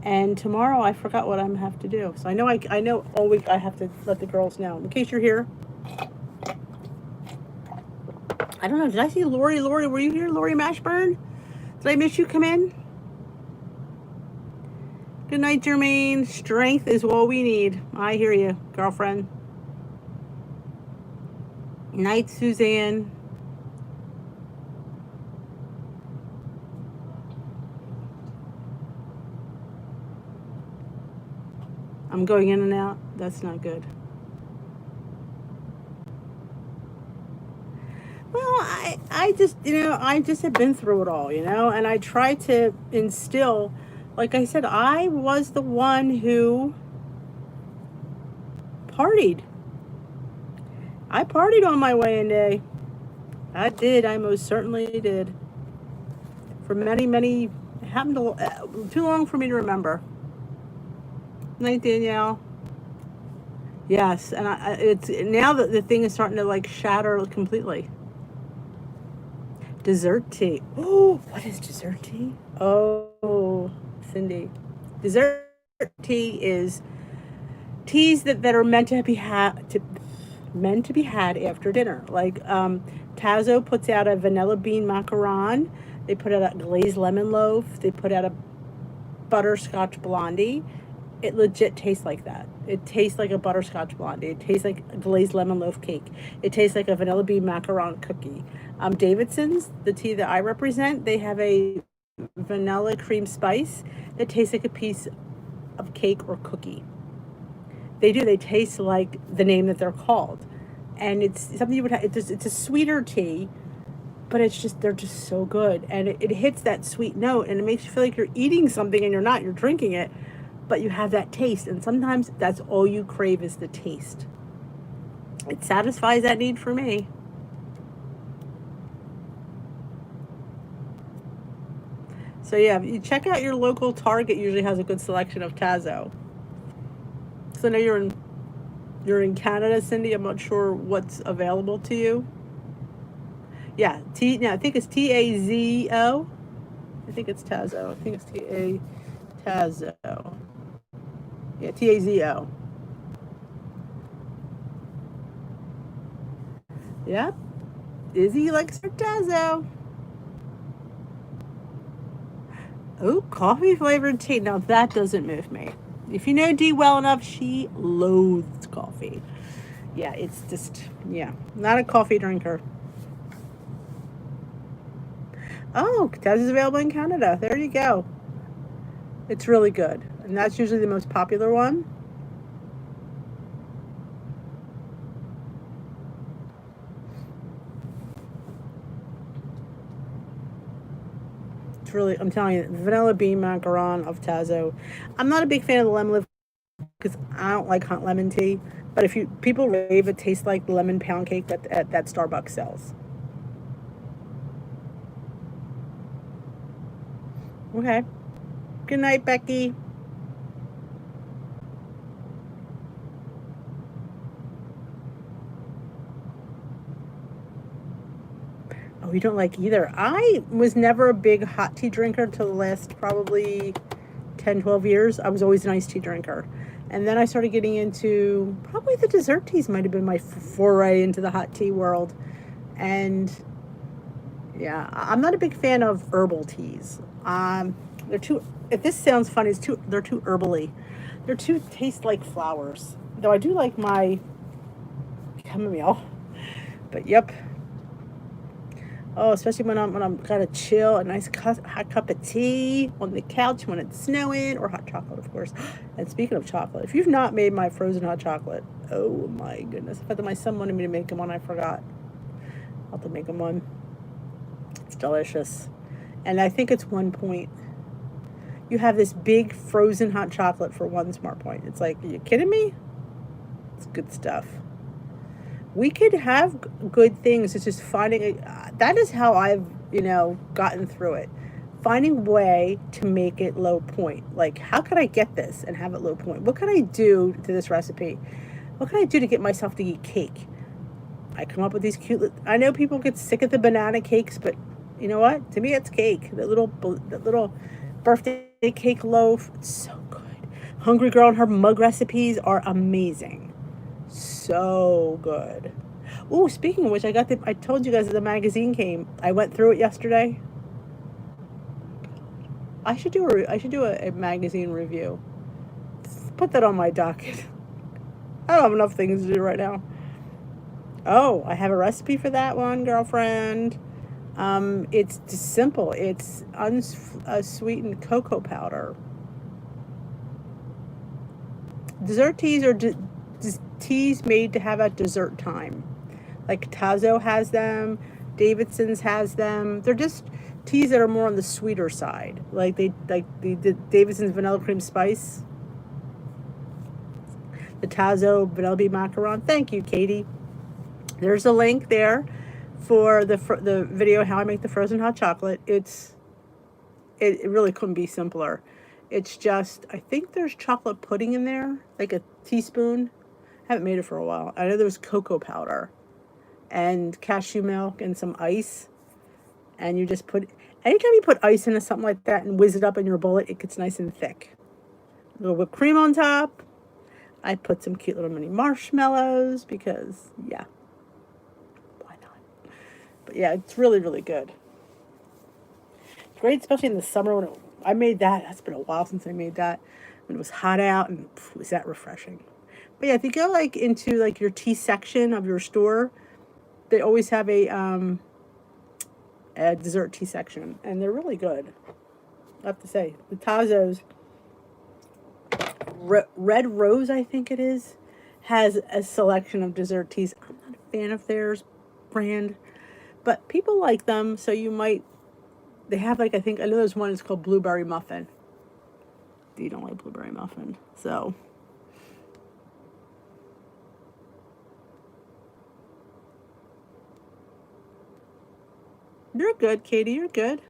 And tomorrow I forgot what I have to do. So I know all week I have to let the girls know. In case you're here. I don't know. Did I see Lori? Lori, were you here? Lori Mashburn? Did I miss you come in? Good night, Jermaine. Strength is all we need. I hear you, girlfriend. Night, Suzanne. I'm going in and out. That's not good. Well, I just, I just have been through it all, and I try to instill, like I said, I was the one who partied. I partied on my weigh-in day. I did. I most certainly did. For many, many, it happened too long for me to remember. Night, Danielle. Yes, and it's now that the thing is starting to like shatter completely. Dessert tea. Oh, what is dessert tea? Oh, Cindy. Dessert tea is teas that are meant to be had after dinner. Like Tazo puts out a vanilla bean macaron. They put out a glazed lemon loaf. They put out a butterscotch blondie. It legit tastes like that. It tastes like a butterscotch blondie. It tastes like a glazed lemon loaf cake. It tastes like a vanilla bean macaron cookie. Davidson's, the tea that I represent, they have a vanilla cream spice that tastes like a piece of cake or cookie. They do. They taste like the name that they're called. And it's something you would have. It's a sweeter tea, but they're just so good. And it hits that sweet note, and it makes you feel like you're eating something and you're not. You're drinking it. But you have that taste, and sometimes that's all you crave is the taste. It satisfies that need for me. So yeah, you check out your local Target. Usually has a good selection of Tazo. So now you're in Canada, Cindy. I'm not sure what's available to you. Yeah, I think it's Tazo. I think it's Tazo. I think it's Tazo. Yeah, Tazo. Yep. Izzy likes her Tazo. Oh, coffee flavored tea. Now that doesn't move me. If you know Dee well enough, she loathes coffee. Yeah, it's just, not a coffee drinker. Oh, Taz is available in Canada. There you go. It's really good. And that's usually the most popular one. It's really, I'm telling you, vanilla bean macaron of Tazo. I'm not a big fan of the lemon leaf because I don't like hot lemon tea. But if people rave, it tastes like the lemon pound cake that Starbucks sells. Okay. Good night, Becky. Oh, you don't like either. I was never a big hot tea drinker until the last probably 10, 12 years. I was always an iced tea drinker. And then I started getting into, probably the dessert teas might have been my foray into the hot tea world. And yeah, I'm not a big fan of herbal teas. They're too, if this sounds funny, they're too herbally. They're too taste like flowers. Though I do like my chamomile. But yep. Oh, especially when I'm gotta chill, a nice hot cup of tea on the couch when it's snowing, or hot chocolate, of course. And speaking of chocolate, if you've not made my frozen hot chocolate, oh my goodness. In fact, my son wanted me to make him one, I forgot. I'll have to make him one. It's delicious. And I think it's 1 point. you have this big frozen hot chocolate for one smart point. It's like, are you kidding me? It's good stuff. We could have good things. It's just finding it. That is how I've, gotten through it. Finding a way to make it low point. Like, how could I get this and have it low point? What can I do to this recipe? What can I do to get myself to eat cake? I come up with these cute. I know people get sick of the banana cakes, but you know what? To me, it's cake. That little birthday cake loaf. It's so good. Hungry Girl and her mug recipes are amazing. So good. Oh, speaking of which, I told you guys that the magazine came. I went through it yesterday. I should do a magazine review. Put that on my docket. I don't have enough things to do right now. Oh, I have a recipe for that one, girlfriend. It's just simple. It's unsweetened cocoa powder. Dessert teas are teas made to have at dessert time. Like Tazo has them, Davidson's has them. They're just teas that are more on the sweeter side. Like the Davidson's vanilla cream spice. The Tazo vanilla bean macaron. Thank you, Katie. There's a link there for the video how I make the frozen hot chocolate. It really couldn't be simpler. It's just, I think there's chocolate pudding in there, like a teaspoon. I haven't made it for a while. I know there's cocoa powder and cashew milk and some ice. And you just anytime you put ice into something like that and whiz it up in your bullet, it gets nice and thick. A little whipped cream on top. I put some cute little mini marshmallows because, yeah, why not? But yeah, it's really, really good. Great, especially in the summer when I made that. That's been a while since I made that. When it was hot out, and was that refreshing. But yeah, if you go into your tea section of your store, they always have a dessert tea section, and they're really good. I have to say, the Tazo's Red Rose, I think it is, has a selection of dessert teas. I'm not a fan of theirs brand, but people like them, so you might. They have I know there's one. It's called Blueberry Muffin. You don't like blueberry muffin, so. You're good, Katie. You're good.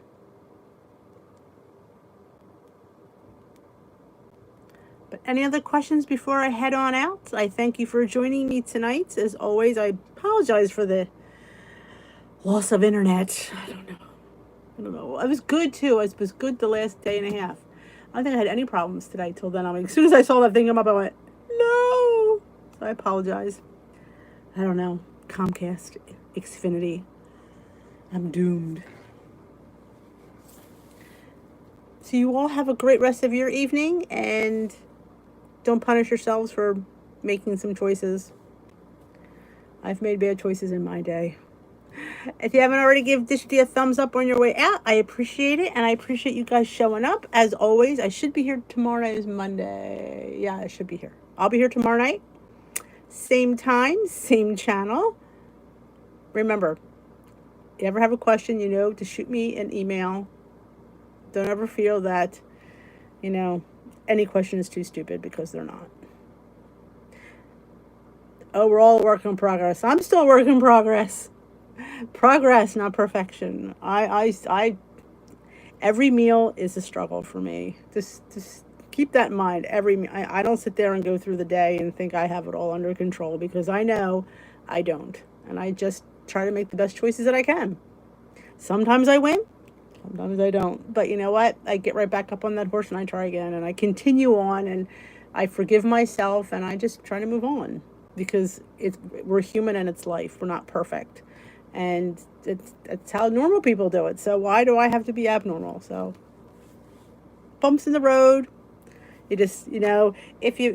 But any other questions before I head on out? I thank you for joining me tonight. As always, I apologize for the loss of internet. I don't know. It was good too. It was good the last day and a half. I don't think I had any problems today till then. As soon as I saw that thing come up, I went, no. So I apologize. I don't know. Comcast, Xfinity. I'm doomed. So you all have a great rest of your evening, and don't punish yourselves for making some choices. I've made bad choices in my day. If you haven't already, give Dish D a thumbs up on your way out. I appreciate it, and I appreciate you guys showing up. As always, I should be here tomorrow night. Is Monday. Yeah, I should be here. I'll be here tomorrow night. Same time, same channel. Remember, if you ever have a question, to shoot me an email. Don't ever feel that, any question is too stupid, because they're not. Oh, we're all a work in progress. I'm still a work in progress. Progress, not perfection. I every meal is a struggle for me. Just keep that in mind. I don't sit there and go through the day and think I have it all under control, because I know I don't. And I just try to make the best choices that I can. Sometimes I win, sometimes I don't. But you know what? I get right back up on that horse and I try again, and I continue on, and I forgive myself, and I just try to move on, because we're human and it's life. We're not perfect. And it's how normal people do it. So why do I have to be abnormal? So bumps in the road. You just, if you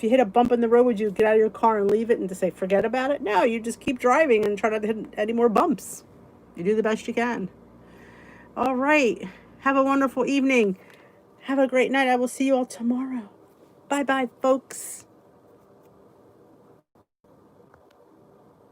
hit a bump in the road, would you get out of your car and leave it and just say, forget about it? No, you just keep driving and try not to hit any more bumps. You do the best you can. All right. Have a wonderful evening. Have a great night. I will see you all tomorrow. Bye-bye, folks.